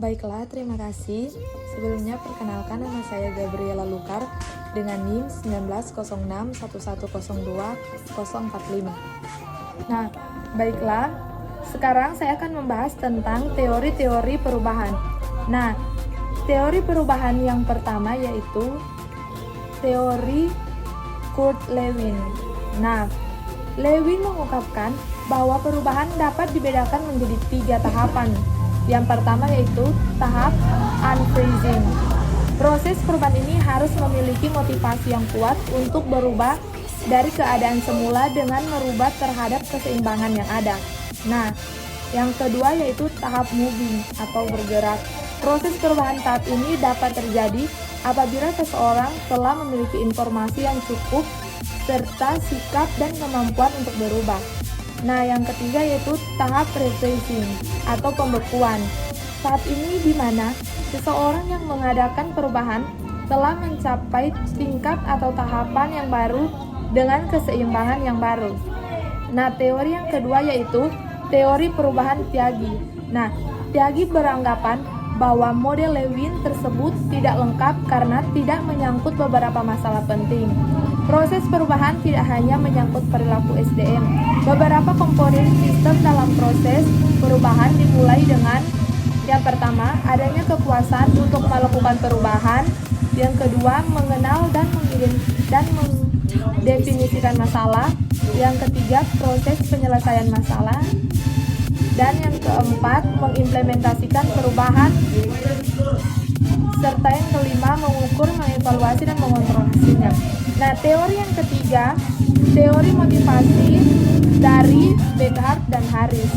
Baiklah, terima kasih. Sebelumnya perkenalkan, nama saya Gabriela Lukar dengan NIM 1906110245. Nah, baiklah. Sekarang saya akan membahas tentang teori-teori perubahan. Nah, teori perubahan yang pertama yaitu teori Kurt Lewin. Nah, Lewin mengungkapkan bahwa perubahan dapat dibedakan menjadi 3 tahapan. Yang pertama yaitu tahap unfreezing. Proses perubahan ini harus memiliki motivasi yang kuat untuk berubah dari keadaan semula dengan merubah terhadap keseimbangan yang ada. Nah, yang kedua yaitu tahap moving atau bergerak. Proses perubahan tahap ini dapat terjadi apabila seseorang telah memiliki informasi yang cukup serta sikap dan kemampuan untuk berubah. Nah, yang ketiga yaitu tahap refreshing atau pembekuan. Saat ini di mana seseorang yang mengadakan perubahan telah mencapai tingkat atau tahapan yang baru dengan keseimbangan yang baru. Nah, teori yang kedua yaitu teori perubahan Tyagi. Nah, Tyagi beranggapan bahwa model Lewin tersebut tidak lengkap karena tidak menyangkut beberapa masalah penting. Proses perubahan tidak hanya menyangkut perilaku SDM. Beberapa komponen sistem dalam proses perubahan dimulai dengan yang pertama, adanya kekuasaan untuk melakukan perubahan. Yang kedua, mengenal dan mendefinisikan masalah. Yang ketiga, proses penyelesaian masalah. Dan yang keempat, mengimplementasikan perubahan. Serta yang kelima, mengukur, mengevaluasi, dan mengontrol hasilnya. Nah, teori yang ketiga, teori motivasi dari Beckhart dan Harris.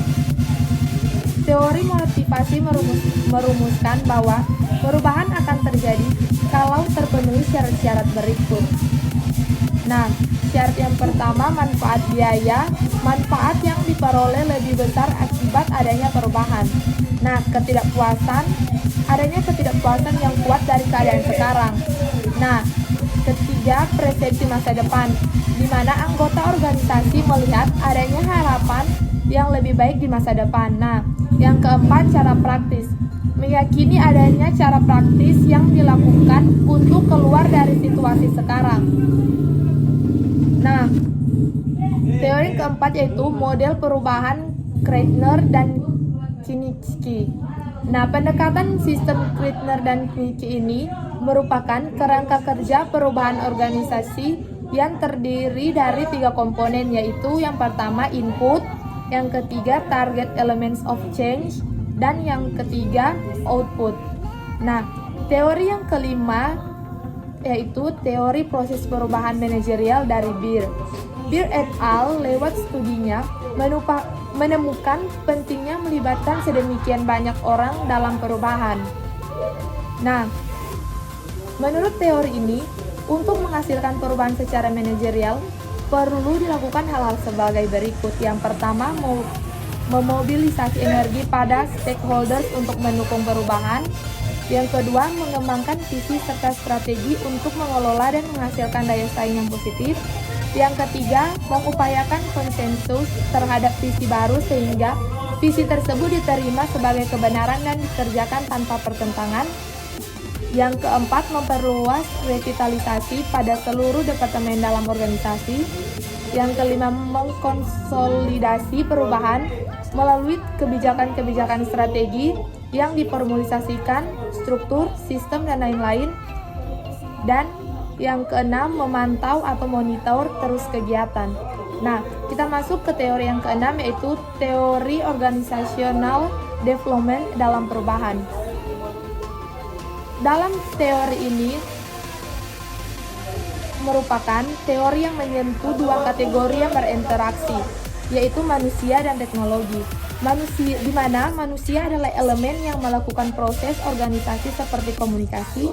Teori motivasi merumuskan bahwa perubahan akan terjadi kalau terpenuhi syarat-syarat berikut. Nah, syarat yang pertama, manfaat biaya, manfaat yang diperoleh lebih besar akibat adanya perubahan. Nah, adanya ketidakpuasan yang kuat dari keadaan sekarang. Nah, ketiga, persepsi masa depan, di mana anggota organisasi melihat adanya harapan yang lebih baik di masa depan. Nah, yang keempat, cara praktis, meyakini adanya cara praktis yang dilakukan untuk keluar dari situasi sekarang. Nah, teori keempat yaitu model perubahan Kreitner dan Kinichki. Nah, pendekatan sistem Kreitner dan Kinichki ini merupakan kerangka kerja perubahan organisasi yang terdiri dari 3 komponen, yaitu yang pertama input, yang ketiga target elements of change, dan yang ketiga output. Nah, teori yang kelima yaitu teori proses perubahan manajerial dari Beer. Beer et al. Lewat studinya menemukan pentingnya melibatkan sedemikian banyak orang dalam perubahan. Nah, menurut teori ini, untuk menghasilkan perubahan secara manajerial, perlu dilakukan hal-hal sebagai berikut. Yang pertama, memobilisasi energi pada stakeholders untuk mendukung perubahan. Yang kedua, mengembangkan visi serta strategi untuk mengelola dan menghasilkan daya saing yang positif. Yang ketiga, mengupayakan konsensus terhadap visi baru sehingga visi tersebut diterima sebagai kebenaran dan dikerjakan tanpa pertentangan. Yang keempat, memperluas revitalisasi pada seluruh departemen dalam organisasi. Yang kelima, mengkonsolidasi perubahan melalui kebijakan-kebijakan strategi yang diformalisasikan, struktur, sistem, dan lain-lain. Dan yang keenam, memantau atau monitor terus kegiatan. Nah, kita masuk ke teori yang keenam yaitu teori organizational development dalam perubahan. Dalam teori ini merupakan teori yang menyentuh 2 kategori yang berinteraksi, yaitu manusia dan teknologi. Di mana manusia adalah elemen yang melakukan proses organisasi seperti komunikasi,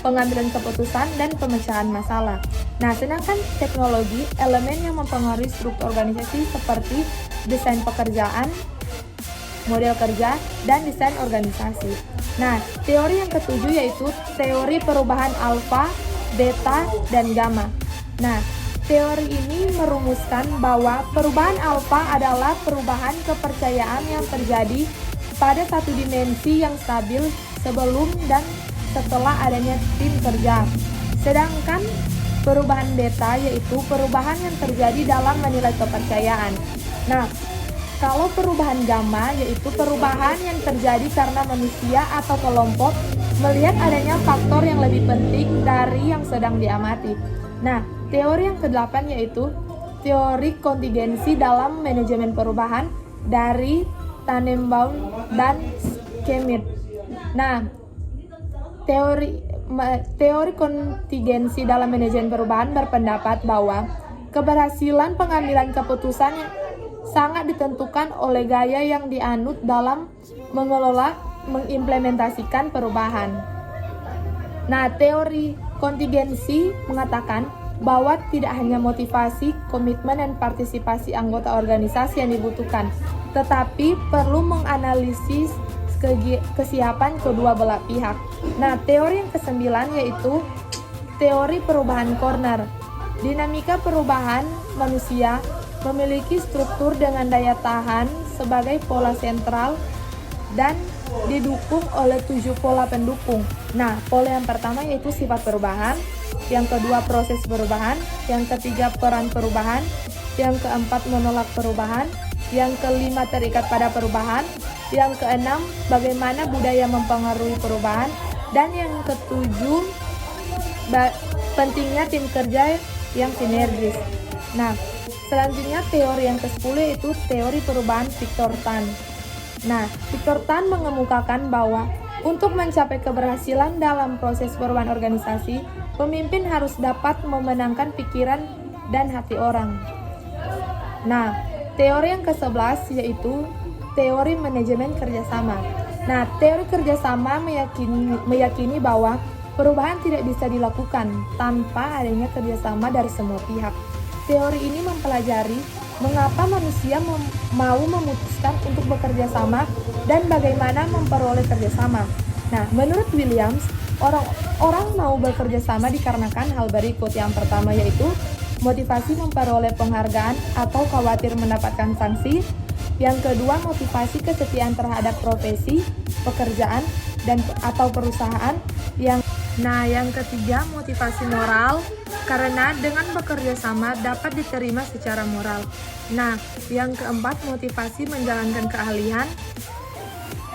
pengambilan keputusan, dan pemecahan masalah. Nah, sedangkan teknologi elemen yang mempengaruhi struktur organisasi seperti desain pekerjaan, model kerja, dan desain organisasi. Nah, teori yang ketujuh yaitu teori perubahan alfa, beta, dan gamma. Nah, teori ini merumuskan bahwa perubahan alfa adalah perubahan kepercayaan yang terjadi pada satu dimensi yang stabil sebelum dan setelah adanya tim kerja. Sedangkan perubahan beta yaitu perubahan yang terjadi dalam menilai kepercayaan. Nah, kalau perubahan gamma yaitu perubahan yang terjadi karena manusia atau kelompok melihat adanya faktor yang lebih penting dari yang sedang diamati. Nah, teori yang ke-8 yaitu teori kontingensi dalam manajemen perubahan dari Tannenbaum dan Schmidt. Nah, teori kontingensi dalam manajemen perubahan berpendapat bahwa keberhasilan pengambilan keputusan yang sangat ditentukan oleh gaya yang dianut dalam mengimplementasikan perubahan. Nah, teori kontingensi mengatakan bahwa tidak hanya motivasi, komitmen, dan partisipasi anggota organisasi yang dibutuhkan, tetapi perlu menganalisis kesiapan kedua belah pihak. Nah, teori yang ke-9 yaitu teori perubahan Corner. Dinamika perubahan manusia memiliki struktur dengan daya tahan sebagai pola sentral dan didukung oleh 7 pola pendukung. Nah, pola yang pertama yaitu sifat perubahan, yang kedua proses perubahan, yang ketiga peran perubahan, yang keempat menolak perubahan, yang kelima terikat pada perubahan, yang keenam bagaimana budaya mempengaruhi perubahan, dan yang ketujuh pentingnya tim kerja yang sinergis. Nah, selanjutnya teori yang ke-10 yaitu teori perubahan Victor Tan. Nah, Victor Tan mengemukakan bahwa untuk mencapai keberhasilan dalam proses perubahan organisasi, pemimpin harus dapat memenangkan pikiran dan hati orang. Nah, teori yang ke-11 yaitu teori manajemen kerjasama. Nah, teori kerjasama meyakini bahwa perubahan tidak bisa dilakukan tanpa adanya kerjasama dari semua pihak. Teori ini mempelajari mengapa manusia mau memutuskan untuk bekerja sama dan bagaimana memperoleh kerjasama. Nah, menurut Williams, orang mau bekerja sama dikarenakan hal berikut. Yang pertama yaitu motivasi memperoleh penghargaan atau khawatir mendapatkan sanksi. Yang kedua, motivasi kesetiaan terhadap profesi, pekerjaan, dan atau perusahaan. Yang ketiga, motivasi moral, karena dengan bekerja sama dapat diterima secara moral. Nah, yang keempat, motivasi menjalankan keahlian.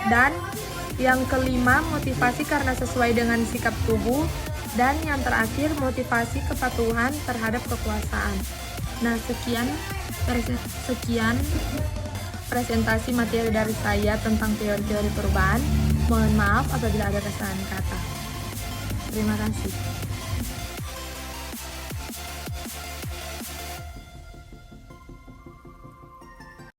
Dan yang kelima, motivasi karena sesuai dengan sikap tubuh. Dan yang terakhir, motivasi kepatuhan terhadap kekuasaan. Nah, sekian presentasi materi dari saya tentang teori-teori perubahan. Mohon maaf apabila ada kesalahan kata. Terima kasih.